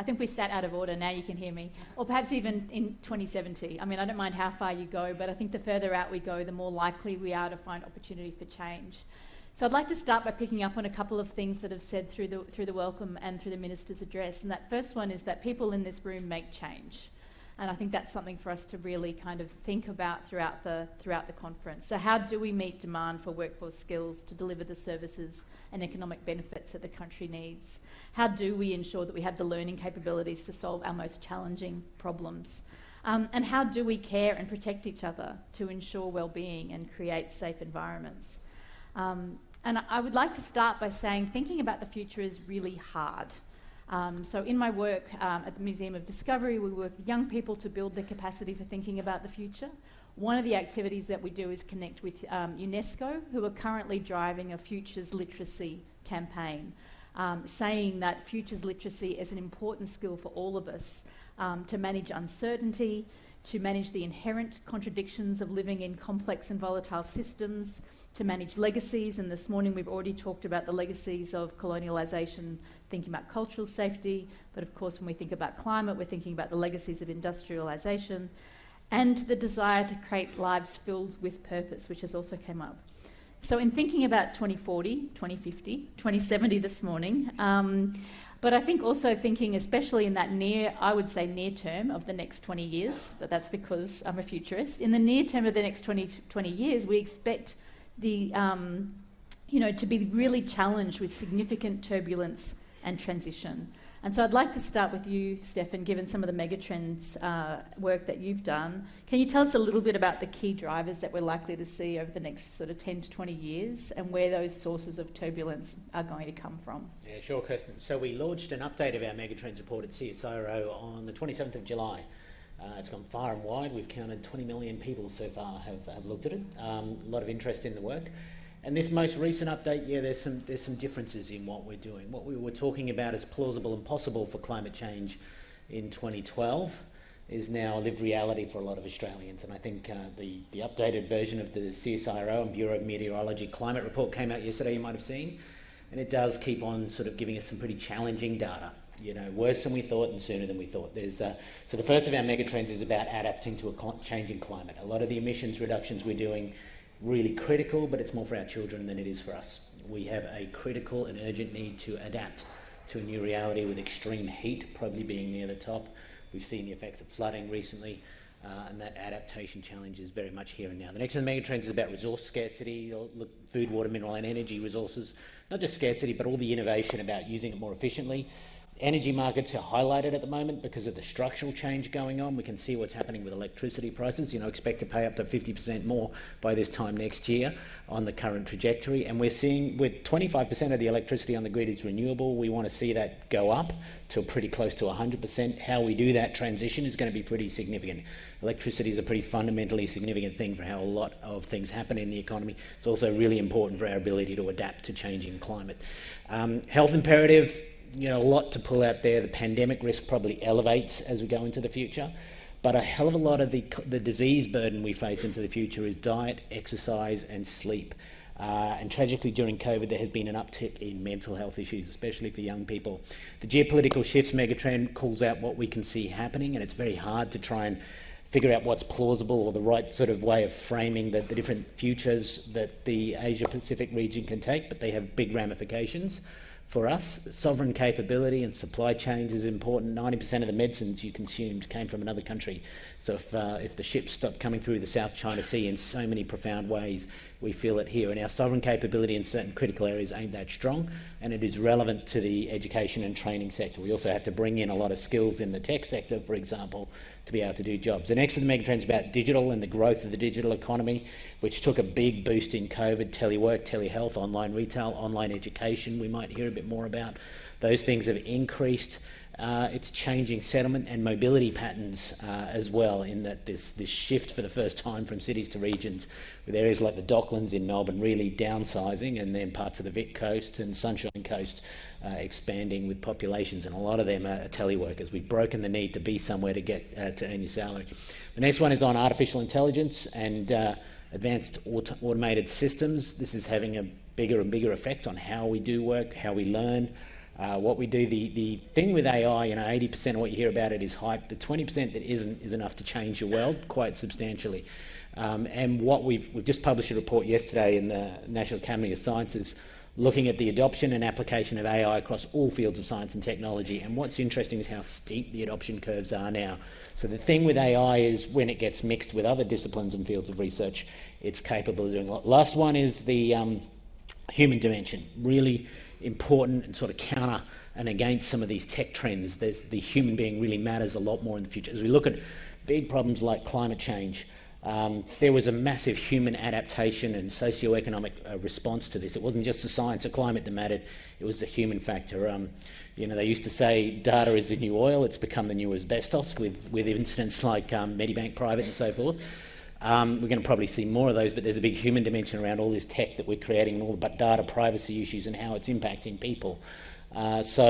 I think we sat out of order, now you can hear me. Or perhaps even in 2070. I mean, I don't mind how far you go, but I think the further out we go, the more likely we are to find opportunity for change. So I'd like to start by picking up on a couple of things that have said through the welcome and through the Minister's address. And that first one is that people in this room make change. And I think that's something for us to really kind of think about throughout the conference. So how do we meet demand for workforce skills to deliver the services and economic benefits that the country needs? How do we ensure that we have the learning capabilities to solve our most challenging problems? And how do we care and protect each other to ensure well-being and create safe environments? And I would like to start by saying thinking about the future is really hard. So in my work at the Museum of Discovery, we work with young people to build their capacity for thinking about the future. One of the activities that we do is connect with UNESCO, who are currently driving a futures literacy campaign, saying that futures literacy is an important skill for all of us to manage uncertainty, to manage the inherent contradictions of living in complex and volatile systems, to manage legacies, and this morning we've already talked about the legacies of colonialisation, thinking about cultural safety, but of course when we think about climate, we're thinking about the legacies of industrialisation, and the desire to create lives filled with purpose, which has also come up. So in thinking about 2040, 2050, 2070 this morning, but I think also thinking especially in that I would say near term of the next 20 years, but that's because I'm a futurist. In the near term of the next 20 years, we expect to be really challenged with significant turbulence and transition. And so I'd like to start with you, Stefan, given some of the megatrends work that you've done. Can you tell us a little bit about the key drivers that we're likely to see over the next sort of 10 to 20 years and where those sources of turbulence are going to come from? Yeah, sure, Kristin. So we launched an update of our megatrends report at CSIRO on the 27th of July. It's gone far and wide. We've counted 20 million people so far have looked at it. A lot of interest in the work. And this most recent update, there's some differences in what we're doing. What we were talking about as plausible and possible for climate change in 2012 is now a lived reality for a lot of Australians. And I think the updated version of the CSIRO and Bureau of Meteorology climate report came out yesterday, you might have seen. And it does keep on sort of giving us some pretty challenging data. Worse than we thought and sooner than we thought. So the first of our megatrends is about adapting to a changing climate. A lot of the emissions reductions we're doing really critical, but it's more for our children than it is for us. We have a critical and urgent need to adapt to a new reality with extreme heat probably being near the top. We've seen the effects of flooding recently, and that adaptation challenge is very much here and now. The next of the megatrends is about resource scarcity, food, water, mineral and energy resources. Not just scarcity, but all the innovation about using it more efficiently. Energy markets are highlighted at the moment because of the structural change going on. We can see what's happening with electricity prices. Expect to pay up to 50% more by this time next year on the current trajectory. And we're seeing with 25% of the electricity on the grid is renewable, we want to see that go up to pretty close to 100%. How we do that transition is going to be pretty significant. Electricity is a pretty fundamentally significant thing for how a lot of things happen in the economy. It's also really important for our ability to adapt to changing climate. Health imperative. A lot to pull out there. The pandemic risk probably elevates as we go into the future, but a hell of a lot of the disease burden we face into the future is diet, exercise and sleep. And tragically during COVID there has been an uptick in mental health issues, especially for young people. The geopolitical shifts megatrend calls out what we can see happening, and it's very hard to try and figure out what's plausible or the right sort of way of framing the different futures that the Asia Pacific region can take, but they have big ramifications. For us, sovereign capability and supply chains is important. 90% of the medicines you consumed came from another country. So if the ships stopped coming through the South China Sea in so many profound ways, we feel it here. And our sovereign capability in certain critical areas ain't that strong, and it is relevant to the education and training sector. We also have to bring in a lot of skills in the tech sector, for example, to be able to do jobs. The next of the megatrends is about digital and the growth of the digital economy, which took a big boost in COVID. Telework, telehealth, online retail, online education, we might hear a bit more about. Those things have increased. It's changing settlement and mobility patterns as well, in that this shift for the first time from cities to regions, with areas like the Docklands in Melbourne really downsizing, and then parts of the Vic Coast and Sunshine Coast expanding with populations, and a lot of them are teleworkers. We've broken the need to be somewhere to get to earn your salary. The next one is on artificial intelligence and advanced automated systems. This is having a bigger and bigger effect on how we do work, how we learn, What we do, the thing with AI, 80% of what you hear about it is hype. The 20% that isn't is enough to change your world quite substantially. And what we've just published a report yesterday in the National Academy of Sciences looking at the adoption and application of AI across all fields of science and technology. And what's interesting is how steep the adoption curves are now. So the thing with AI is when it gets mixed with other disciplines and fields of research, it's capable of doing a lot. Last one is the human dimension. Really important and sort of counter and against some of these tech trends. The human being really matters a lot more in the future. As we look at big problems like climate change, there was a massive human adaptation and socio-economic response to this. It wasn't just the science of climate that mattered, it was the human factor. They used to say data is the new oil. It's become the new asbestos with incidents like Medibank Private and so forth. We're going to probably see more of those, but there's a big human dimension around all this tech that we're creating and all the data privacy issues and how it's impacting people. So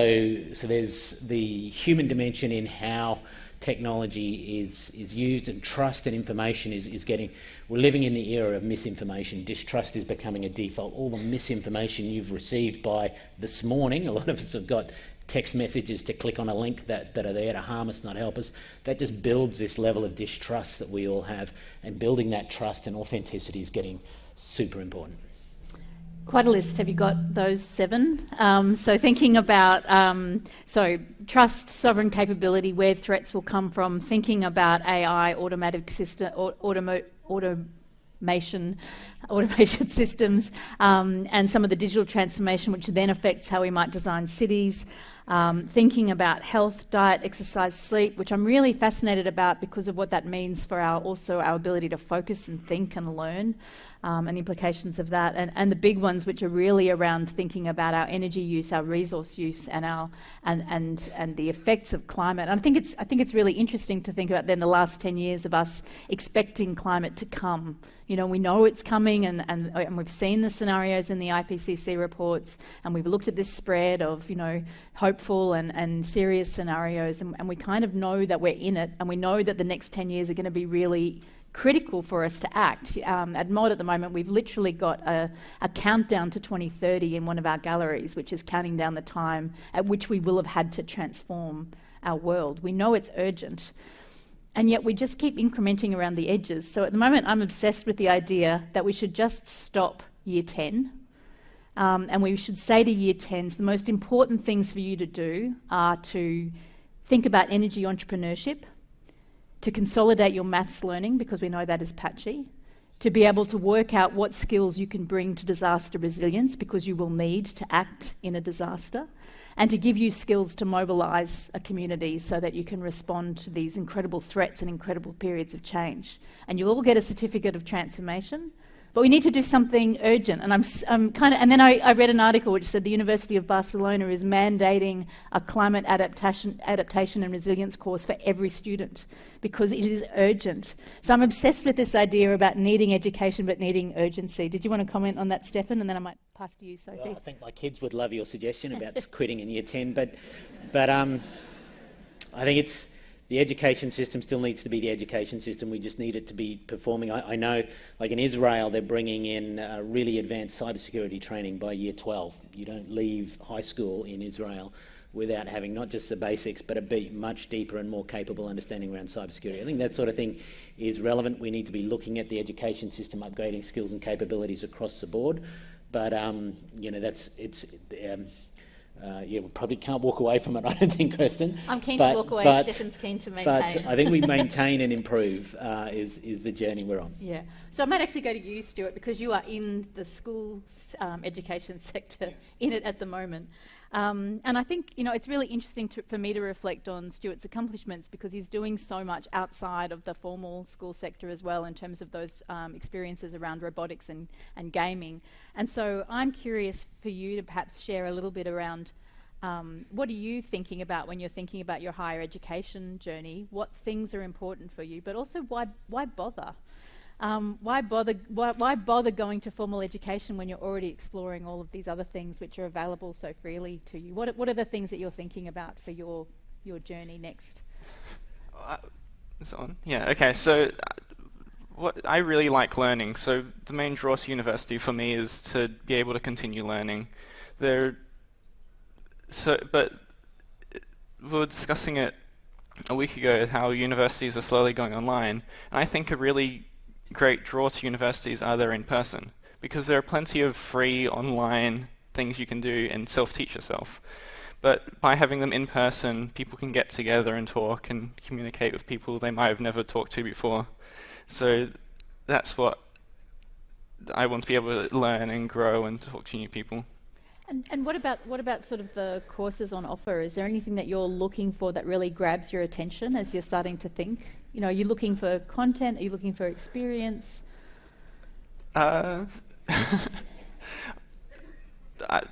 there's the human dimension in how technology is used, and trust and information is getting... We're living in the era of misinformation. Distrust is becoming a default. All the misinformation you've received by this morning, a lot of us have got text messages to click on a link that are there to harm us, not help us. That just builds this level of distrust that we all have, and building that trust and authenticity is getting super important. Quite a list. Have you got those 7? So thinking about trust, sovereign capability, where threats will come from, thinking about AI, automatic system, automation systems, and some of the digital transformation, which then affects how we might design cities. Thinking about health, diet, exercise, sleep, which I'm really fascinated about because of what that means for our ability to focus and think and learn, and the implications of that, and the big ones, which are really around thinking about our energy use, our resource use, and and the effects of climate. And I think it's really interesting to think about then the last 10 years of us expecting climate to come. We know it's coming, and we've seen the scenarios in the IPCC reports, and we've looked at this spread of hopeful and serious scenarios, and we kind of know that we're in it, and we know that the next 10 years are going to be really critical for us to act. At MOD at the moment, we've literally got a countdown to 2030 in one of our galleries, which is counting down the time at which we will have had to transform our world. We know it's urgent, and yet we just keep incrementing around the edges. So at the moment, I'm obsessed with the idea that we should just stop year 10, and we should say to year 10s, the most important things for you to do are to think about energy entrepreneurship, to consolidate your maths learning, because we know that is patchy, to be able to work out what skills you can bring to disaster resilience, because you will need to act in a disaster, and to give you skills to mobilise a community so that you can respond to these incredible threats and incredible periods of change. And you'll all get a certificate of transformation, but we need to do something urgent. And and then I read an article which said the University of Barcelona is mandating a climate adaptation and resilience course for every student because it is urgent. So I'm obsessed with this idea about needing education but needing urgency. Did you want to comment on that, Stefan? And then I might pass to you, Sophie. Well, I think my kids would love your suggestion about quitting in year 10, but I think it's... The education system still needs to be the education system. We just need it to be performing. I know, like in Israel, they're bringing in really advanced cybersecurity training by year 12. You don't leave high school in Israel without having not just the basics, but a much deeper and more capable understanding around cybersecurity. I think that sort of thing is relevant. We need to be looking at the education system, upgrading skills and capabilities across the board. But we probably can't walk away from it, I don't think, Kristin. I'm keen to walk away, Stefan's keen to maintain. But I think we maintain and improve is the journey we're on. Yeah. So I might actually go to you, Stuart, because you are in the school education sector, in it at the moment. And I think, it's really interesting for me to reflect on Stuart's accomplishments because he's doing so much outside of the formal school sector as well in terms of those experiences around robotics and gaming. And so I'm curious for you to perhaps share a little bit around what are you thinking about when you're thinking about your higher education journey? What things are important for you? But also, why bother? Why bother going to formal education when you're already exploring all of these other things which are available so freely to you? What are the things that you're thinking about for your journey next? Is it on? Yeah. Okay. So, what I really like learning. So the main draw to university for me is to be able to continue learning. but we were discussing it a week ago, how universities are slowly going online, and I think a really great draw to universities are they're in person, because there are plenty of free online things you can do and self-teach yourself. But by having them in person, people can get together and talk and communicate with people they might have never talked to before. So that's what I want to be able to learn and grow and talk to new people. And what about sort of the courses on offer? Is there anything that you're looking for that really grabs your attention as you're starting to think? You know, are you looking for content? Are you looking for experience? I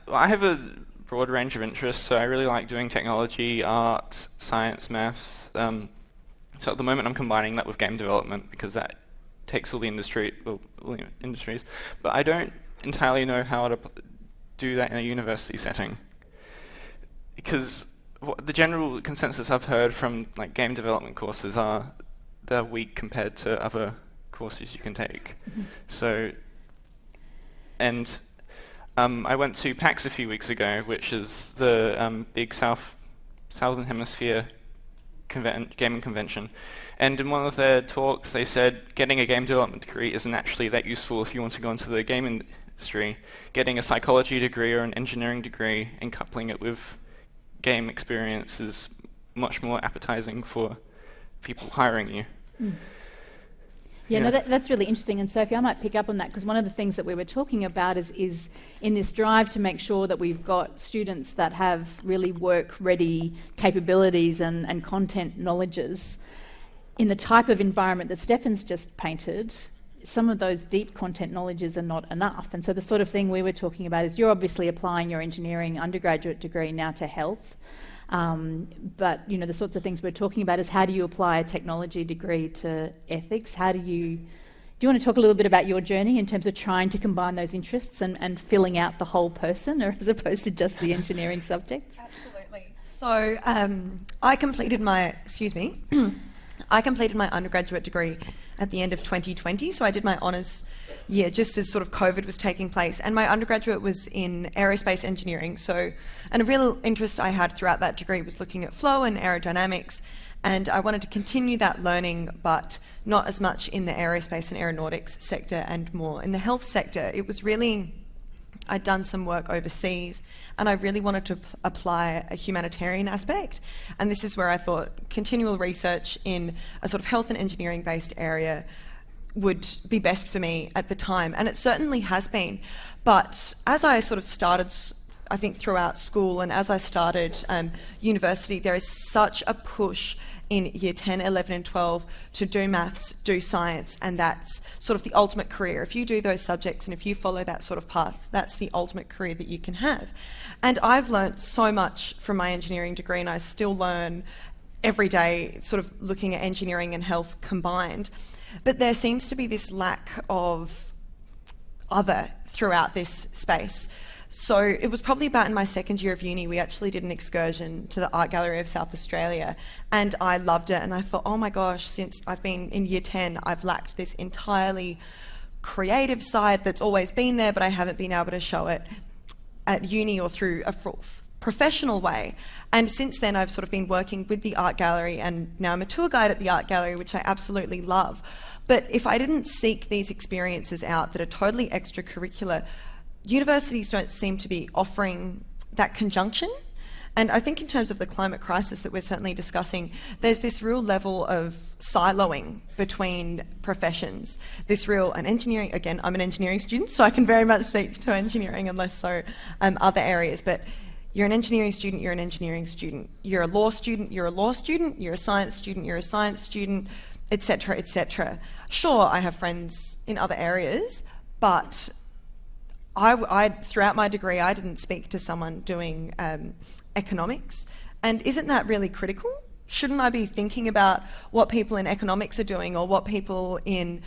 have a broad range of interests, so I really like doing technology, art, science, maths. So at the moment I'm combining that with game development because that takes all the industries. But I don't entirely know how to do that in a university setting, because the general consensus I've heard from like game development courses are they're weak compared to other courses you can take. So, and I went to PAX a few weeks ago, which is the big Southern Hemisphere gaming convention. And in one of their talks, they said getting a game development degree isn't actually that useful if you want to go into the game industry. Getting a psychology degree or an engineering degree and coupling it with game experience is much more appetizing for people hiring you. Yeah, no, that's really interesting. And Sophie, I might pick up on that, because one of the things that we were talking about is in this drive to make sure that we've got students that have really work-ready capabilities and content knowledges. In the type of environment that Stefan's just painted, some of those deep content knowledges are not enough. And so the sort of thing we were talking about is you're obviously applying your engineering undergraduate degree now to health. But you know, the sorts of things we're talking about is how do you apply a technology degree to ethics? Do you want to talk a little bit about your journey in terms of trying to combine those interests and filling out the whole person, or as opposed to just the engineering subjects? Absolutely. So I completed my undergraduate degree at the end of 2020. So I did my honours year just as sort of COVID was taking place, and my undergraduate was in aerospace engineering. So, and a real interest I had throughout that degree was looking at flow and aerodynamics, and I wanted to continue that learning, but not as much in the aerospace and aeronautics sector and more in the health sector. It was really, I'd done some work overseas and I really wanted to apply a humanitarian aspect, and this is where I thought continual research in a sort of health and engineering based area would be best for me at the time, and it certainly has been. But as I sort of started, I think throughout school and as I started university, there is such a push in year 10, 11 and 12 to do maths, do science, and that's sort of the ultimate career. If you do those subjects and if you follow that sort of path, that's the ultimate career that you can have. And I've learnt so much from my engineering degree, and I still learn every day, sort of looking at engineering and health combined. But there seems to be this lack of other throughout this space. So it was probably about in my second year of uni, we actually did an excursion to the Art Gallery of South Australia, and I loved it. And I thought, oh my gosh, since I've been in year 10, I've lacked this entirely creative side that's always been there, but I haven't been able to show it at uni or through a professional way. And since then I've sort of been working with the art gallery, and now I'm a tour guide at the art gallery, which I absolutely love. But if I didn't seek these experiences out that are totally extracurricular, universities don't seem to be offering that conjunction. And I think in terms of the climate crisis that we're certainly discussing, there's this real level of siloing between professions. And engineering, again, I'm an engineering student, so I can very much speak to engineering and less so other areas. But you're an engineering student, you're an engineering student. You're a law student, you're a law student. You're a science student, you're a science student, etc., etc. Sure, I have friends in other areas, but I throughout my degree, I didn't speak to someone doing economics. And isn't that really critical? Shouldn't I be thinking about what people in economics are doing, or what people in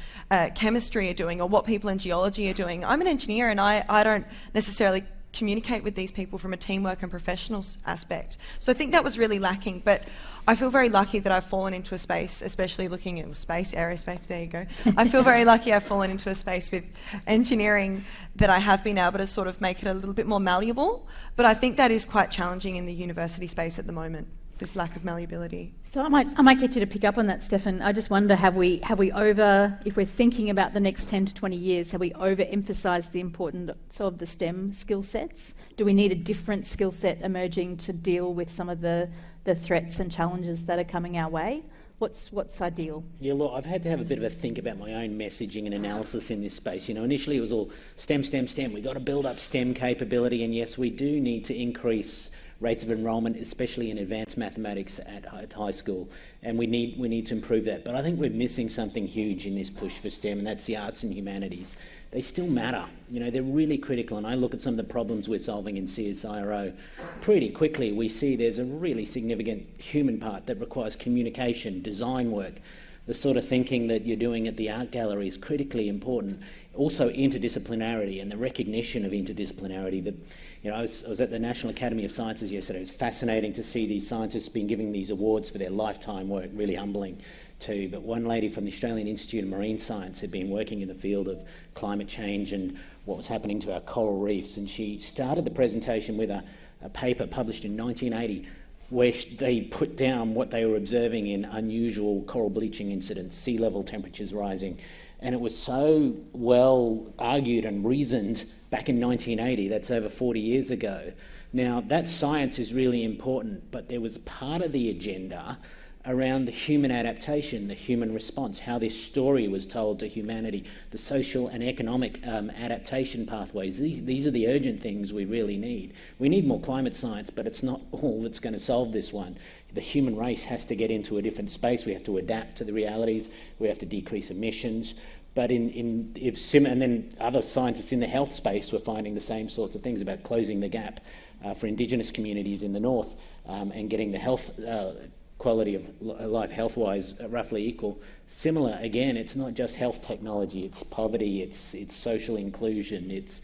chemistry are doing, or what people in geology are doing? I'm an engineer, and I don't necessarily communicate with these people from a teamwork and professional aspect. So I think that was really lacking, but I feel very lucky that I've fallen into a space, especially looking at space, aerospace, there you go. I feel very lucky I've fallen into a space with engineering that I have been able to sort of make it a little bit more malleable, but I think that is quite challenging in the university space at the moment, this lack of malleability. So I might get you to pick up on that, Stefan. I just wonder, have we if we're thinking about the next 10 to 20 years, have we overemphasised the importance of the STEM skill sets? Do we need a different skill set emerging to deal with some of the threats and challenges that are coming our way? What's ideal? Yeah, look, I've had to have a bit of a think about my own messaging and analysis in this space. You know, initially it was all STEM, STEM, STEM. We've got to build up STEM capability, and yes, we do need to increase rates of enrolment, especially in advanced mathematics at high school, and we need to improve that. But I think we're missing something huge in this push for STEM, and that's the arts and humanities. They still matter. You know, they're really critical, and I look at some of the problems we're solving in CSIRO. Pretty quickly, we see there's a really significant human part that requires communication, design work. The sort of thinking that you're doing at the art gallery is critically important. Also, interdisciplinarity and the recognition of interdisciplinarity. You know, I was at the National Academy of Sciences yesterday. It was fascinating to see these scientists being given these awards for their lifetime work, really humbling too. But one lady from the Australian Institute of Marine Science had been working in the field of climate change and what was happening to our coral reefs, and she started the presentation with a paper published in 1980 where they put down what they were observing in unusual coral bleaching incidents, sea level temperatures rising. And it was so well argued and reasoned back in 1980, that's over 40 years ago. Now, that science is really important, but there was part of the agenda around the human adaptation, the human response, how this story was told to humanity, the social and economic adaptation pathways. These are the urgent things we really need. We need more climate science, but it's not all that's going to solve this one. The human race has to get into a different space. We have to adapt to the realities. We have to decrease emissions. But and then other scientists in the health space were finding the same sorts of things about closing the gap for Indigenous communities in the north and getting the health quality of life health-wise roughly equal. Similar, again, it's not just health technology, it's poverty, it's social inclusion, it's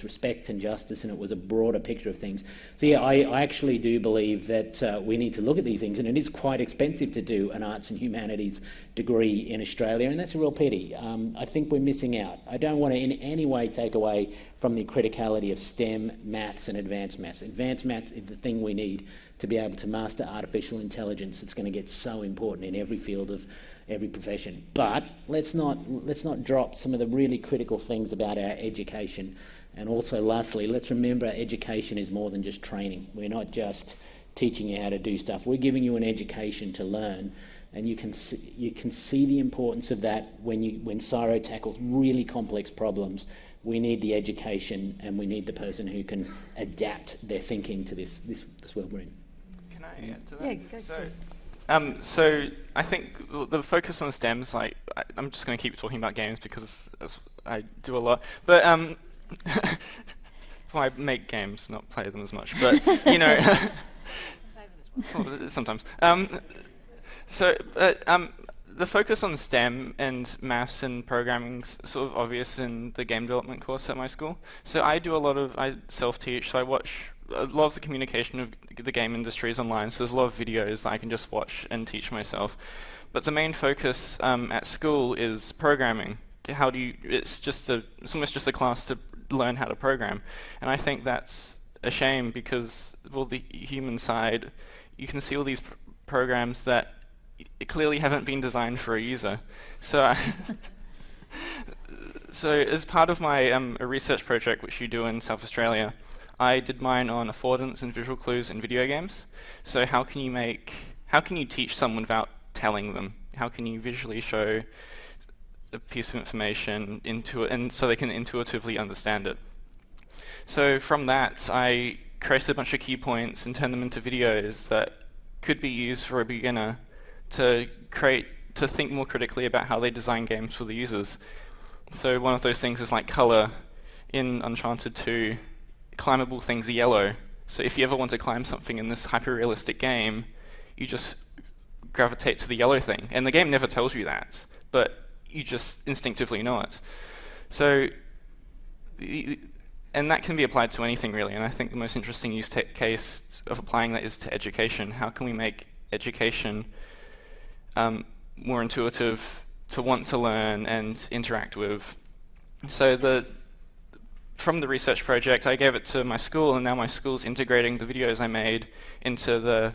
respect and justice, and it was a broader picture of things. So yeah, I actually do believe that we need to look at these things, and it is quite expensive to do an arts and humanities degree in Australia, and that's a real pity. I think we're missing out. I don't want to in any way take away from the criticality of STEM, maths and advanced maths. Advanced maths is the thing we need to be able to master artificial intelligence. It's going to get so important in every field of every profession. But let's not drop some of the really critical things about our education. And also, lastly, let's remember education is more than just training. We're not just teaching you how to do stuff. We're giving you an education to learn. And you can see the importance of that when CSIRO tackles really complex problems. We need the education, and we need the person who can adapt their thinking to this world we're in. Can I add to that? Yeah, go for it. So I think the focus on STEMs, like I'm just going to keep talking about games because that's I do a lot. But well, I make games, not play them as much. But you know, well, sometimes. The focus on STEM and maths and programming's sort of obvious in the game development course at my school. So I self-teach, so I watch a lot of the communication of the game industry is online, so there's a lot of videos that I can just watch and teach myself. But the main focus at school is programming. It's almost just a class to learn how to program. And I think that's a shame because, well, the human side, you can see all these programs that clearly haven't been designed for a user. So as part of my a research project which you do in South Australia, I did mine on affordance and visual clues in video games. So how can you teach someone without telling them? How can you visually show a piece of information and so they can intuitively understand it? So from that, I created a bunch of key points and turned them into videos that could be used for a beginner to think more critically about how they design games for the users. So one of those things is like color. In Uncharted 2, climbable things are yellow. So if you ever want to climb something in this hyper-realistic game, you just gravitate to the yellow thing. And the game never tells you that, but you just instinctively know it. So And that can be applied to anything really, and I think the most interesting use case of applying that is to education. How can we make education more intuitive, to want to learn and interact with? So from the research project, I gave it to my school, and now my school's integrating the videos I made into the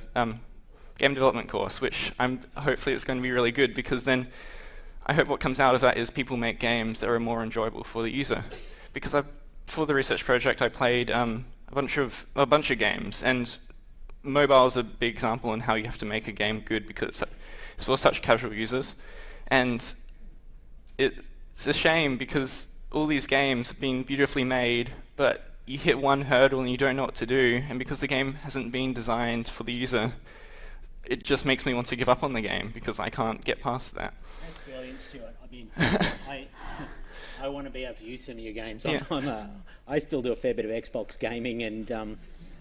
game development course, which hopefully it's going to be really good, because then I hope what comes out of that is people make games that are more enjoyable for the user. Because for the research project, I played a bunch of games, and mobile is a big example in how you have to make a game good, because it's for such casual users. And it's a shame, because all these games have been beautifully made, but you hit one hurdle and you don't know what to do, and because the game hasn't been designed for the user, it just makes me want to give up on the game, because I can't get past that. That's brilliant, Stuart. I mean, I want to be able to use some of your games. Yeah. I still do a fair bit of Xbox gaming, and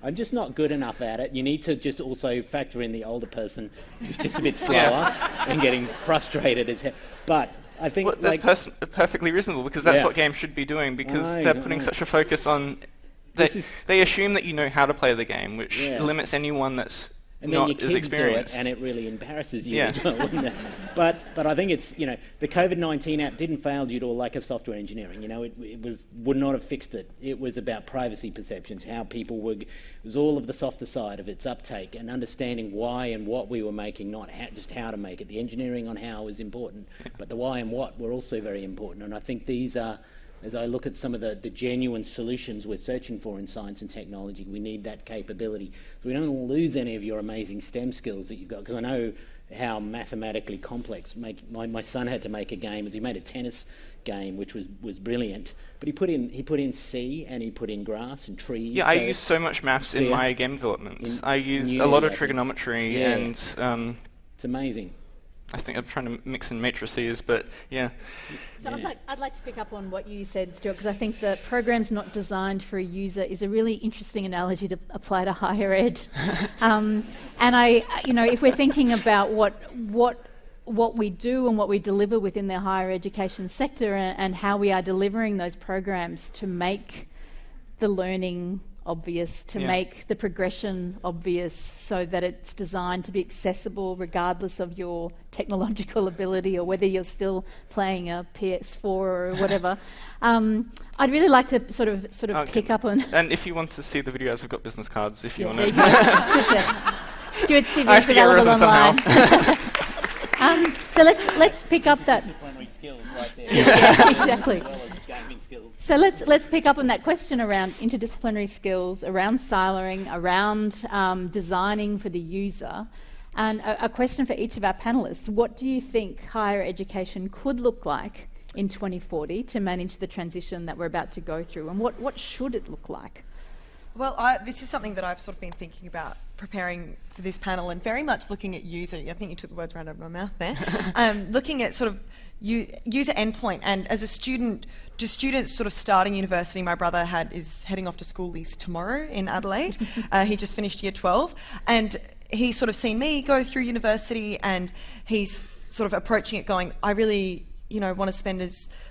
I'm just not good enough at it. You need to just also factor in the older person who's just a bit slower and getting frustrated as hell. But I think that's perfectly reasonable, because that's what games should be doing, because they're putting such a focus on... They assume that you know how to play the game, which limits anyone that's and then not your kids as experienced. do it, and it really embarrasses you as well. But I think it's, the COVID-19 app didn't fail due to a lack of software engineering. It would not have fixed it. It was about privacy perceptions, how people would. It was all of the softer side of its uptake and understanding why and what we were making, not just how to make it. The engineering on how is important, but the why and what were also very important. And I think these are, as I look at some of the genuine solutions we're searching for in science and technology, we need that capability. So we don't lose any of your amazing STEM skills that you've got, because I know how mathematically complex. My son had to make a game, as he made a tennis game, which was brilliant. But he put in C, and he put in grass and trees. Yeah, I use so much maths in my game developments. I use a lot of trigonometry, and it's amazing. I think I'm trying to mix in matrices, but yeah. So I'd like to pick up on what you said, Stuart, because I think the program's not designed for a user is a really interesting analogy to apply to higher ed. And if we're thinking about what we do and what we deliver within the higher education sector, and how we are delivering those programs to make the learning obvious, to make the progression obvious, so that it's designed to be accessible regardless of your technological ability, or whether you're still playing a PS4 or whatever. I'd really like to sort of pick up on... And if you want to see the videos, I've got business cards if you want to... Stuart's CV I have to get rid of them online. somehow. So let's pick up that... Disciplinary skills right there. Yeah, exactly. As well as gaming skills. So let's pick up on that question around interdisciplinary skills, around siloing, around designing for the user. And a question for each of our panellists: what do you think higher education could look like in 2040 to manage the transition that we're about to go through, and what should it look like? Well, this is something that I've sort of been thinking about preparing for this panel, and very much looking at user. I think you took the words right out of my mouth there. Looking at sort of user endpoint, and as a student, do students sort of starting university? My brother is heading off to school tomorrow in Adelaide. He just finished year 12, and he's sort of seen me go through university, and he's sort of approaching it going, I really, want to spend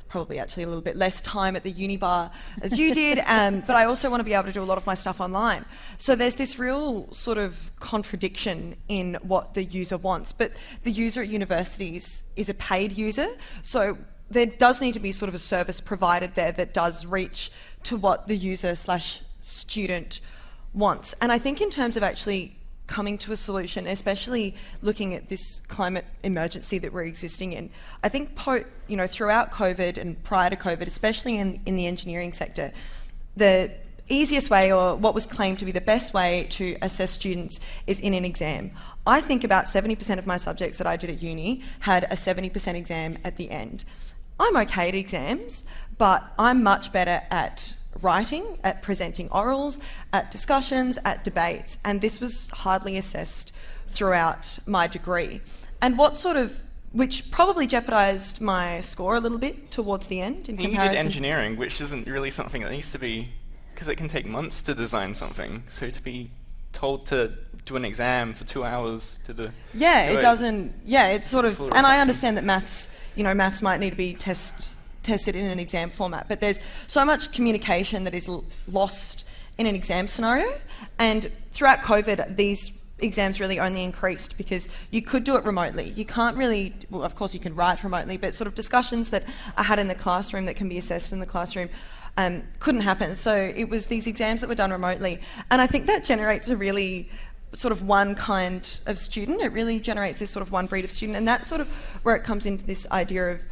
probably actually a little bit less time at the uni bar as you did, but I also want to be able to do a lot of my stuff online. So there's this real sort of contradiction in what the user wants, but the user at universities is a paid user, so there does need to be sort of a service provided there that does reach to what the user/student wants. And I think in terms of actually coming to a solution, especially looking at this climate emergency that we're existing in, I think throughout COVID and prior to COVID, especially in the engineering sector, the easiest way, or what was claimed to be the best way to assess students, is in an exam. I think about 70% of my subjects that I did at uni had a 70% exam at the end. I'm okay at exams, but I'm much better at writing, at presenting orals, at discussions, at debates, and this was hardly assessed throughout my degree. And which probably jeopardised my score a little bit towards the end in comparison. You did engineering, which isn't really something that needs to be, because it can take months to design something, so to be told to do an exam for 2 hours to do... Yeah, it doesn't... Yeah, it's sort of... And I understand that maths might need to be test it in an exam format, but there's so much communication that is lost in an exam scenario. And throughout COVID, these exams really only increased because you could do it remotely. You can't really, well, of course you can write remotely, but sort of discussions that are had in the classroom that can be assessed in the classroom couldn't happen. So it was these exams that were done remotely. And I think that generates a really sort of one kind of student. It really generates this sort of one breed of student. And that's sort of where it comes into this idea of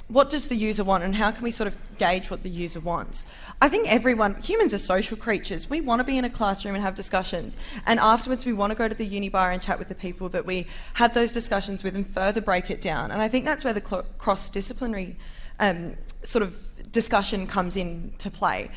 what does the user want and how can we sort of gauge what the user wants? I think humans are social creatures. We want to be in a classroom and have discussions. And afterwards we want to go to the uni bar and chat with the people that we had those discussions with and further break it down. And I think that's where the cross-disciplinary sort of discussion comes into play.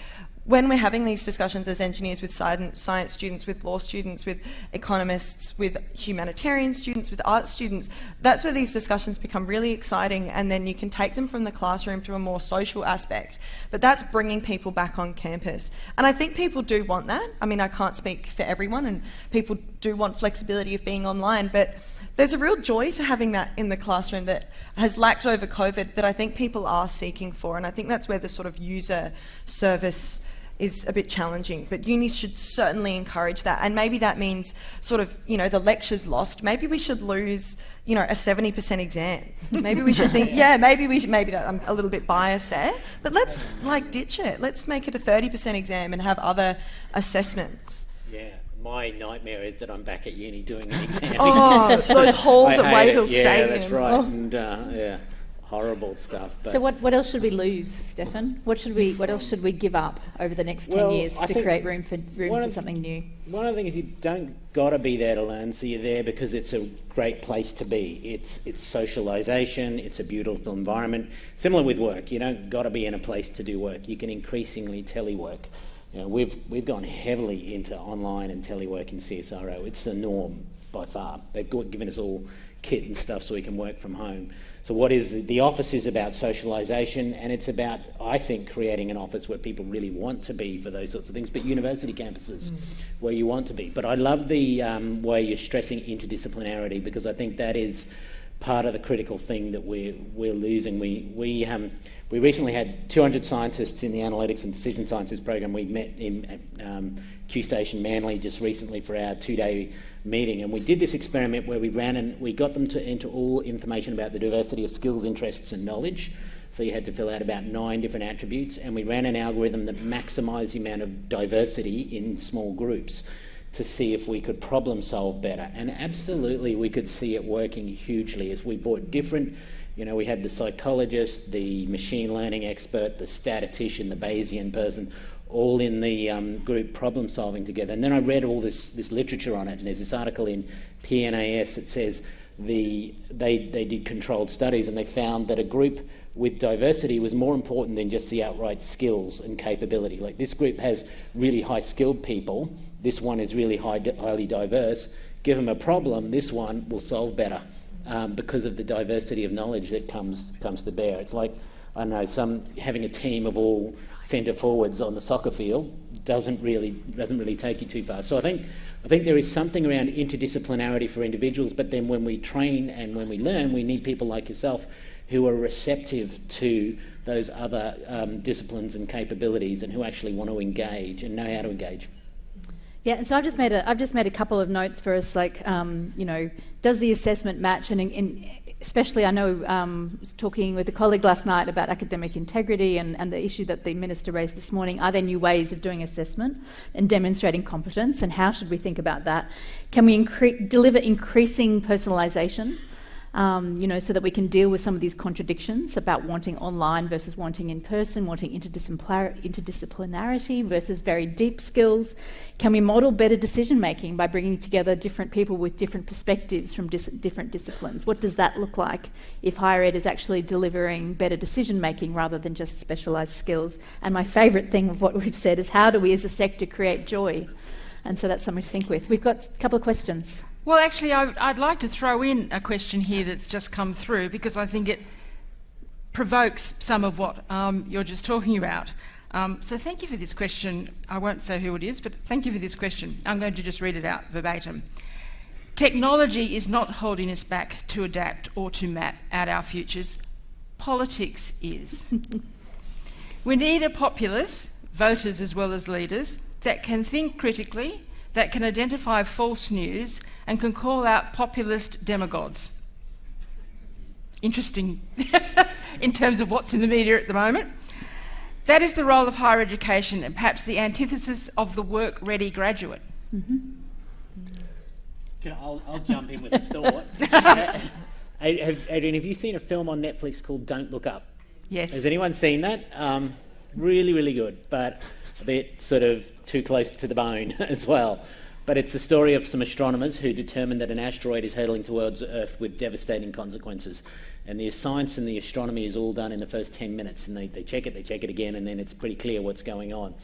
When we're having these discussions as engineers with science students, with law students, with economists, with humanitarian students, with art students, that's where these discussions become really exciting, and then you can take them from the classroom to a more social aspect. But that's bringing people back on campus. And I think people do want that. I mean, I can't speak for everyone, and people do want flexibility of being online, but there's a real joy to having that in the classroom that has lacked over COVID that I think people are seeking for, and I think that's where the sort of user service is a bit challenging, but unis should certainly encourage that. And maybe that means sort of, the lecture's lost. Maybe we should lose, a 70% exam. Maybe we should think, maybe I'm a little bit biased there, but let's ditch it. Let's make it a 30% exam and have other assessments. Yeah. My nightmare is that I'm back at uni doing an exam. Oh, those halls at Wayfield Stadium. Yeah, that's right. Oh. And horrible stuff. But so what else should we lose, Stefan? What else should we give up over the next 10 years to create room for something new? One of the things, you don't got to be there to learn, so you're there because it's a great place to be. It's socialisation, it's a beautiful environment. Similar with work, you don't got to be in a place to do work. You can increasingly telework. We've gone heavily into online and telework in CSIRO. It's the norm by far. They've given us all kit and stuff so we can work from home. So the office is about socialisation, and it's about, I think, creating an office where people really want to be for those sorts of things, but university campuses where you want to be. But I love the way you're stressing interdisciplinarity, because I think that is part of the critical thing that we're losing. We recently had 200 scientists in the Analytics and Decision Sciences program. We met at Q Station Manly just recently for our 2-day meeting, and we did this experiment where we got them to enter all information about the diversity of skills, interests and knowledge. So you had to fill out about 9 different attributes, and we ran an algorithm that maximised the amount of diversity in small groups to see if we could problem solve better. And absolutely we could see it working hugely as we brought different, we had the psychologist, the machine learning expert, the statistician, the Bayesian person, all in the group problem solving together. And then I read all this literature on it, and there's this article in PNAS that says they did controlled studies, and they found that a group with diversity was more important than just the outright skills and capability. Like, this group has really high skilled people, this one is really highly diverse. Give them a problem, this one will solve better because of the diversity of knowledge that comes to bear. It's like, I don't know, having a team of all centre forwards on the soccer field doesn't really take you too far. So I think there is something around interdisciplinarity for individuals, but then when we train and when we learn, we need people like yourself who are receptive to those other disciplines and capabilities, and who actually want to engage and know how to engage. Yeah, and so I've just made a couple of notes for us, like, does the assessment match? And especially, I know I was talking with a colleague last night about academic integrity and the issue that the Minister raised this morning. Are there new ways of doing assessment and demonstrating competence, and how should we think about that? Can we deliver increasing personalisation? So that we can deal with some of these contradictions about wanting online versus wanting in person, wanting interdisciplinarity versus very deep skills. Can we model better decision making by bringing together different people with different perspectives from different disciplines? What does that look like if higher ed is actually delivering better decision making rather than just specialised skills? And my favourite thing of what we've said is, how do we as a sector create joy? And so that's something to think with. We've got a couple of questions. Well, actually, I'd like to throw in a question here that's just come through, because I think it provokes some of what you're just talking about. So thank you for this question. I won't say who it is, but thank you for this question. I'm going to just read it out verbatim. Technology is not holding us back to adapt or to map out our futures politics is. We need a populace, voters as well as leaders, that can think critically, that can identify false news and can call out populist demagogues. Interesting in terms of what's in the media at the moment. That is the role of higher education and perhaps the antithesis of the work-ready graduate. I'll jump in with a thought. Adrienne, have you seen a film on Netflix called Don't Look Up? Yes. Has anyone seen that? Really, really good, but a bit sort of too close to the bone as well. But it's a story of some astronomers who determined that an asteroid is hurtling towards Earth with devastating consequences. And the science and the astronomy is all done in the first 10 minutes, and they check it again, and then it's pretty clear what's going on.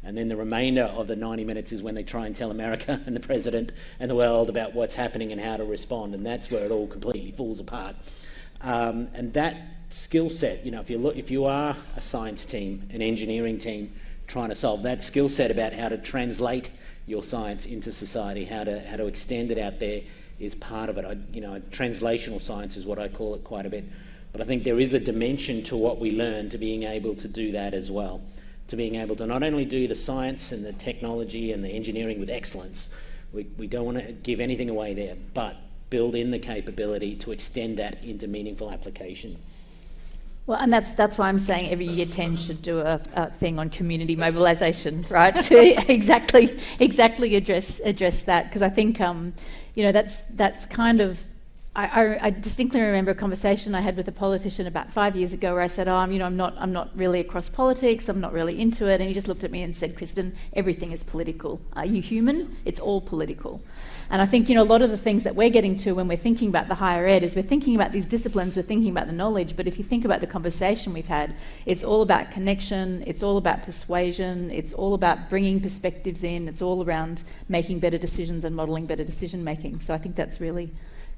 And then the remainder of the 90 minutes is when they try and tell America and the president and the world about what's happening and how to respond, and that's where it all completely falls apart. And that skill set, you know, if you are a science team, an engineering team, trying to solve that skill set about how to translate your science into society, how to extend it out there, is part of it. Translational science is what I call it quite a bit. But I think there is a dimension to what we learn to being able to do that as well, to being able to not only do the science and the technology and the engineering with excellence. We don't want to give anything away there, but build in the capability to extend that into meaningful application. Well, and that's why I'm saying every year 10 should do a thing on community mobilisation, right? To exactly address that, because I think that's kind of. I distinctly remember a conversation I had with a politician about 5 years ago where I said, I'm not really across politics, I'm not really into it, and he just looked at me and said, Kristin, everything is political. Are you human? It's all political. And I think, a lot of the things that we're getting to when we're thinking about the higher ed is we're thinking about these disciplines, we're thinking about the knowledge, but if you think about the conversation we've had, it's all about connection, it's all about persuasion, it's all about bringing perspectives in, it's all around making better decisions and modelling better decision making. So I think that's really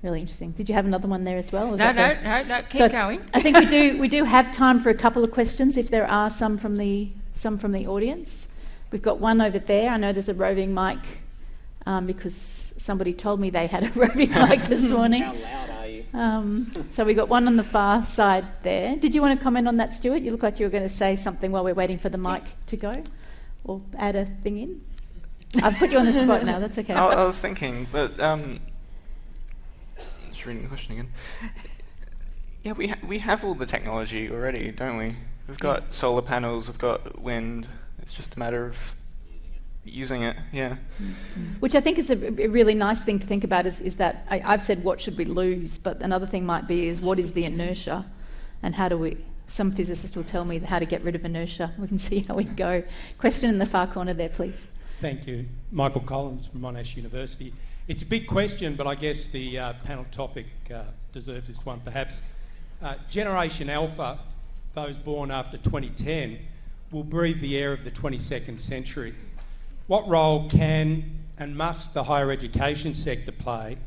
interesting. Did you have another one there as well? No, keep going. I think we do have time for a couple of questions if there are some from the audience. We've got one over there. I know there's a roving mic because somebody told me they had a roving mic this morning. How loud are you? So we got one on the far side there. Did you want to comment on that, Stuart? You look like you were going to say something while we're waiting for the mic to go, or add a thing in. I've put you on the spot now. That's okay. I was thinking, but just reading the question again. Yeah, we have all the technology already, don't we? We've got solar panels, we've got wind. It's just a matter of using it, yeah. Which I think is a really nice thing to think about is that I've said what should we lose, but another thing might be is what is the inertia and how do we, some physicists will tell me how to get rid of inertia. We can see how we go. Question in the far corner there, please. Thank you. Michael Collins from Monash University. It's a big question, but I guess the panel topic deserves this one perhaps. Generation Alpha, those born after 2010, will breathe the air of the 22nd century. What role can and must the higher education sector play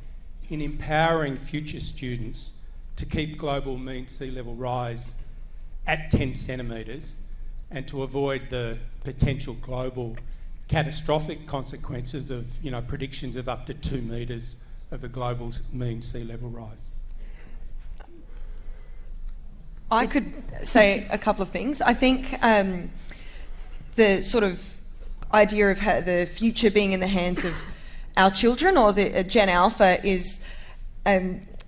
in empowering future students to keep global mean sea level rise at 10 centimetres and to avoid the potential global catastrophic consequences of, predictions of up to 2 metres of a global mean sea level rise? I could say a couple of things. I think the sort of idea of the future being in the hands of our children or the Gen Alpha is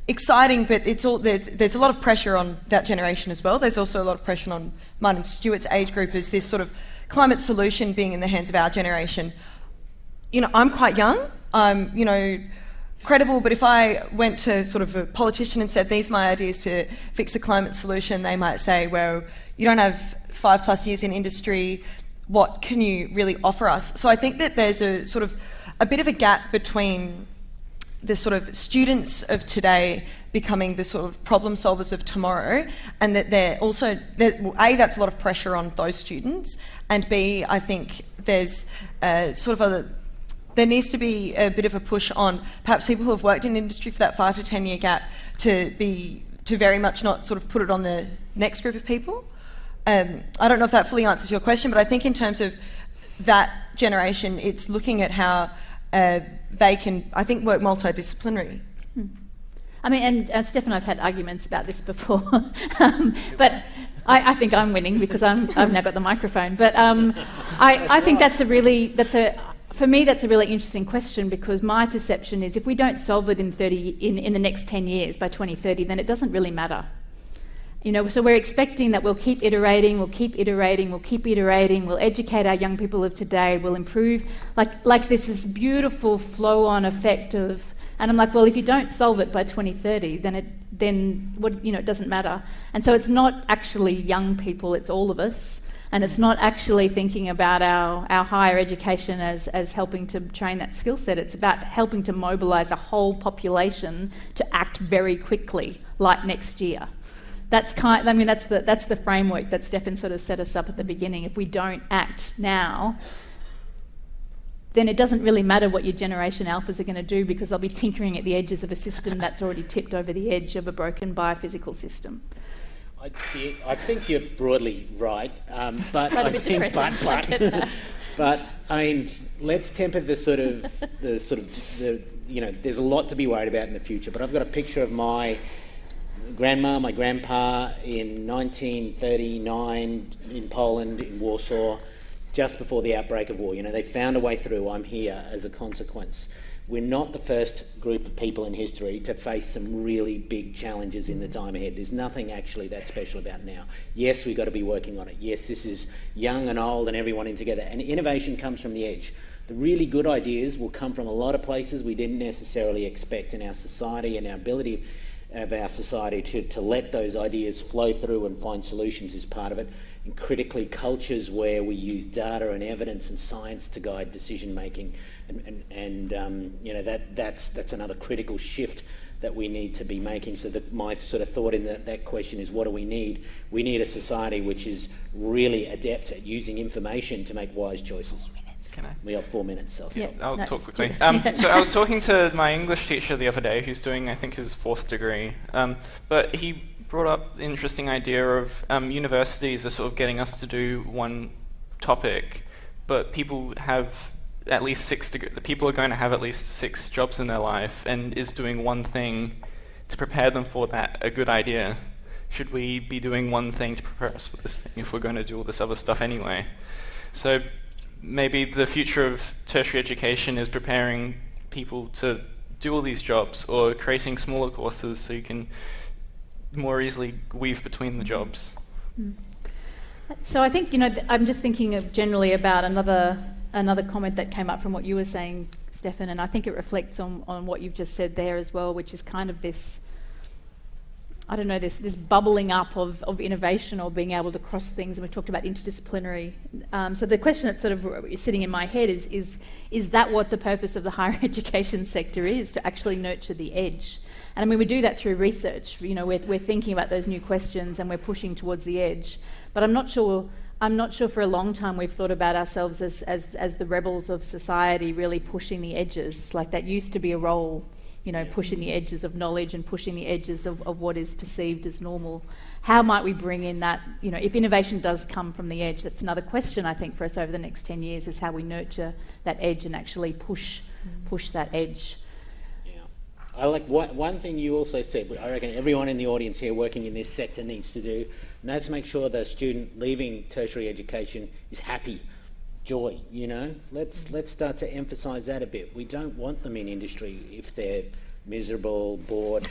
exciting, but there's a lot of pressure on that generation as well. There's also a lot of pressure on mine and Stuart's age group as this sort of climate solution being in the hands of our generation. I'm quite young. I'm, credible, but if I went to sort of a politician and said, these are my ideas to fix the climate solution, they might say, well, you don't have 5+ years in industry, what can you really offer us? So I think that there's a bit of a gap between the sort of students of today becoming the sort of problem solvers of tomorrow, and that A, that's a lot of pressure on those students, and B, I think there's there needs to be a bit of a push on perhaps people who have worked in industry for that 5 to 10 year gap to very much not sort of put it on the next group of people. I don't know if that fully answers your question, but I think in terms of that generation, it's looking at how they can, I think, work multidisciplinary. I mean, and Stefan, I've had arguments about this before, but I think I'm winning because I've now got the microphone. But I think for me, that's a really interesting question, because my perception is if we don't solve it in the next 10 years, by 2030, then it doesn't really matter. You know, so we're expecting that we'll keep iterating, we'll educate our young people of today, we'll improve, like this beautiful flow-on effect of, and I'm like, well, if you don't solve it by 2030, then what, you know, it doesn't matter. And so it's not actually young people, it's all of us. And it's not actually thinking about our higher education as helping to train that skill set. It's about helping to mobilise a whole population to act very quickly, like next year. That's the framework that Stefan sort of set us up at the beginning. If we don't act now, then it doesn't really matter what your generation alphas are going to do, because they'll be tinkering at the edges of a system that's already tipped over the edge of a broken biophysical system. I think you're broadly right, but I think, but I mean, let's temper the you know, there's a lot to be worried about in the future. But I've got a picture of my grandma, my grandpa in 1939 in Poland, in Warsaw, just before the outbreak of war. You know, they found a way through. I'm here as a consequence. We're not the first group of people in history to face some really big challenges in the time ahead. There's nothing actually that special about now. Yes, we've got to be working on it. Yes, this is young and old and everyone in together. And innovation comes from the edge. The really good ideas will come from a lot of places we didn't necessarily expect in our society, and our ability of our society to let those ideas flow through and find solutions is part of it. And critically, cultures where we use data and evidence and science to guide decision making, and you know, that's another critical shift that we need to be making. So that my sort of thought in that question is, what do we need? We need a society which is really adept at using information to make wise choices. Can I? We have 4 minutes, so I'll talk quickly. So I was talking to my English teacher the other day, who's doing, I think, his 4th degree, but he brought up the interesting idea of universities are sort of getting us to do one topic, but people have at least 6 people are going to have at least 6 jobs in their life, and is doing one thing to prepare them for that a good idea? Should we be doing one thing to prepare us for this thing if we're going to do all this other stuff anyway? So maybe the future of tertiary education is preparing people to do all these jobs, or creating smaller courses so you can more easily weave between the jobs. So I think, you know, I'm just thinking of generally about another comment that came up from what you were saying, Stefan, and I think it reflects on what you've just said there as well, which is kind of this, I don't know, this bubbling up of innovation, or being able to cross things, and we talked about interdisciplinary. So the question that's sort of sitting in my head is that what the purpose of the higher education sector is, to actually nurture the edge? And I mean, we do that through research. You know, we're thinking about those new questions and we're pushing towards the edge. But I'm not sure for a long time we've thought about ourselves as the rebels of society, really pushing the edges. Like, that used to be a role, you know, pushing the edges of knowledge and pushing the edges of what is perceived as normal. How might we bring in that, you know, if innovation does come from the edge? That's another question, I think, for us over the next 10 years, is how we nurture that edge and actually push that edge. I like one thing you also said, but I reckon everyone in the audience here working in this sector needs to do, and that's make sure the student leaving tertiary education is happy, joy, you know? Let's start to emphasise that a bit. We don't want them in industry if they're miserable, bored.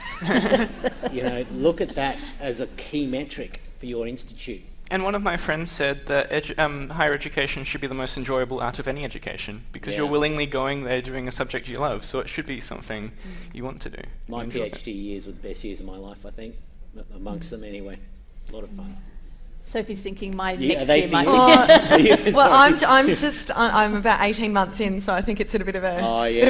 You know, look at that as a key metric for your institute. And one of my friends said that higher education should be the most enjoyable out of any education, because you're willingly going there doing a subject you love, so it should be something you want to do. My PhD years were the best years of my life, I think, amongst them anyway. A lot of fun. Sophie's thinking my next year might be... Well, I'm about 18 months in, so I think it's at a bit of a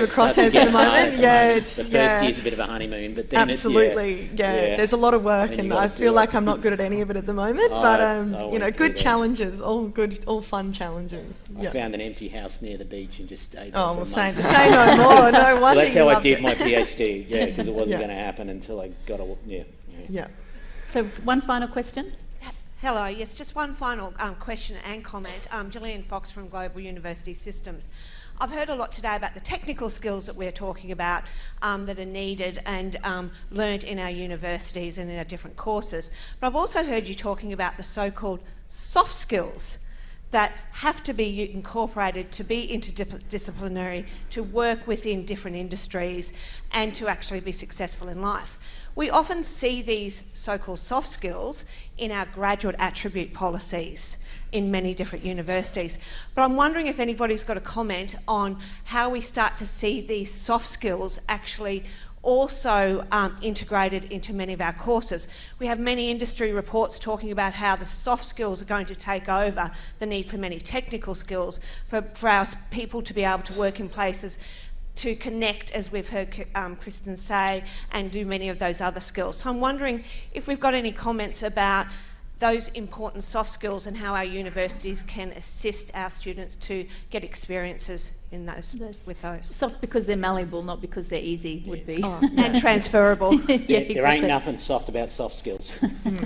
crosshairs at the moment. The first year's a bit of a honeymoon, but then absolutely, there's a lot of work, and I feel like I'm not good at any of it at the moment. But you know, good challenges, all fun challenges. I found an empty house near the beach and just stayed there. Oh, well, say no more. No wonder. Well, that's how I did my PhD. Because it wasn't going to happen until I got a So one final question. Hello, yes, just one final question and comment. Gillian Fox from Global University Systems. I've heard a lot today about the technical skills that we're talking about that are needed and learnt in our universities and in our different courses. But I've also heard you talking about the so-called soft skills that have to be incorporated to be interdisciplinary, to work within different industries and to actually be successful in life. We often see these so-called soft skills in our graduate attribute policies in many different universities. But I'm wondering if anybody's got a comment on how we start to see these soft skills actually also integrated into many of our courses. We have many industry reports talking about how the soft skills are going to take over the need for many technical skills for our people to be able to work in places to connect, as we've heard Kristin say, and do many of those other skills. So I'm wondering if we've got any comments about those important soft skills and how our universities can assist our students to get experiences in those with those. Soft because they're malleable, not because they're easy, would be. Oh, and transferable. Yeah, exactly. There ain't nothing soft about soft skills.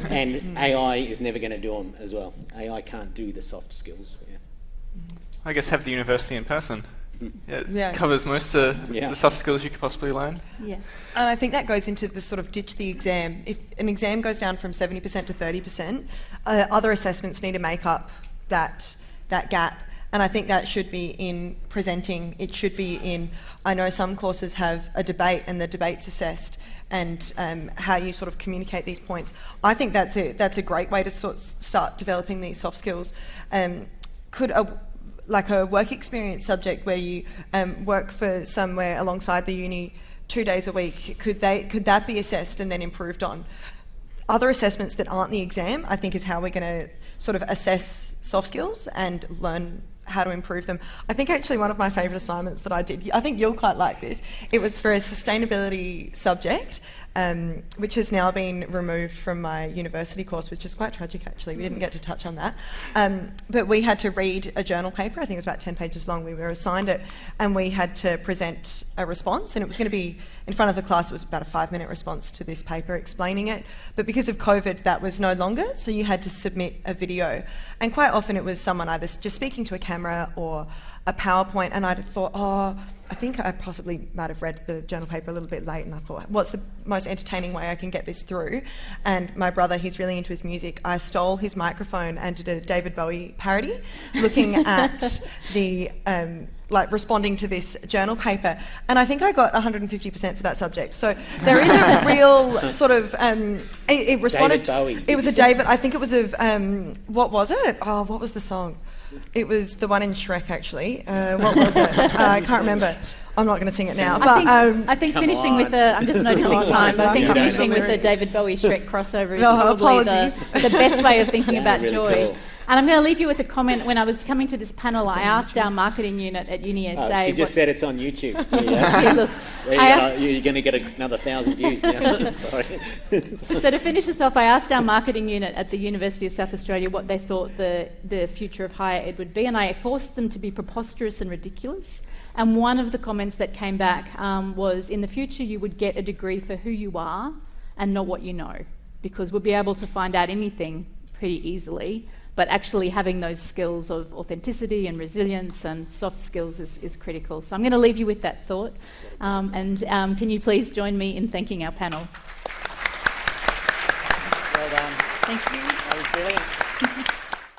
And AI is never going to do them as well. AI can't do the soft skills. Yeah. I guess have the university in person. It Yeah. covers most of the soft skills you could possibly learn. Yeah. And I think that goes into the sort of ditch the exam. If an exam goes down from 70% to 30%, other assessments need to make up that gap. And I think that should be in presenting. It should be in, I know some courses have a debate and the debate's assessed, and how you sort of communicate these points. I think that's a great way to start developing these soft skills. Could a work experience subject where you work for somewhere alongside the uni 2 days a week, could that be assessed and then improved on? Other assessments that aren't the exam, I think, is how we're going to sort of assess soft skills and learn how to improve them. I think actually one of my favourite assignments that I did, I think you'll quite like this, it was for a sustainability subject, which has now been removed from my university course, which is quite tragic actually. We didn't get to touch on that. But we had to read a journal paper, I think it was about 10 pages long, we were assigned it, and we had to present a response, and it was going to be in front of the class. It was about a 5-minute response to this paper explaining it, but because of COVID that was no longer, so you had to submit a video, and quite often it was someone either just speaking to a camera or a PowerPoint, and I'd thought, I think I possibly might have read the journal paper a little bit late, and I thought, what's the most entertaining way I can get this through? And my brother, he's really into his music, I stole his microphone and did a David Bowie parody, looking at the responding to this journal paper, and I think I got 150% for that subject. So there is a real sort of it responded. David Bowie. It was a David. I think it was of what was it? Oh, what was the song? It was the one in Shrek, actually. What was it? I can't remember. I'm not going to sing it now. I think finishing with the, I'm just noticing time, but I think finishing with the David Bowie Shrek crossover is probably the best way of thinking about really joy. cool. And I'm going to leave you with a comment. When I was coming to this panel, I asked our marketing unit at UniSA... she just said it's on YouTube. Look, You're going to get another 1,000 views now. Sorry. So to finish this off, I asked our marketing unit at the University of South Australia what they thought the future of higher ed would be, and I forced them to be preposterous and ridiculous. And one of the comments that came back was, in the future you would get a degree for who you are and not what you know, because we'll be able to find out anything pretty easily, but actually having those skills of authenticity and resilience and soft skills is critical. So I'm going to leave you with that thought, and can you please join me in thanking our panel. Well done. Thank you. That was brilliant.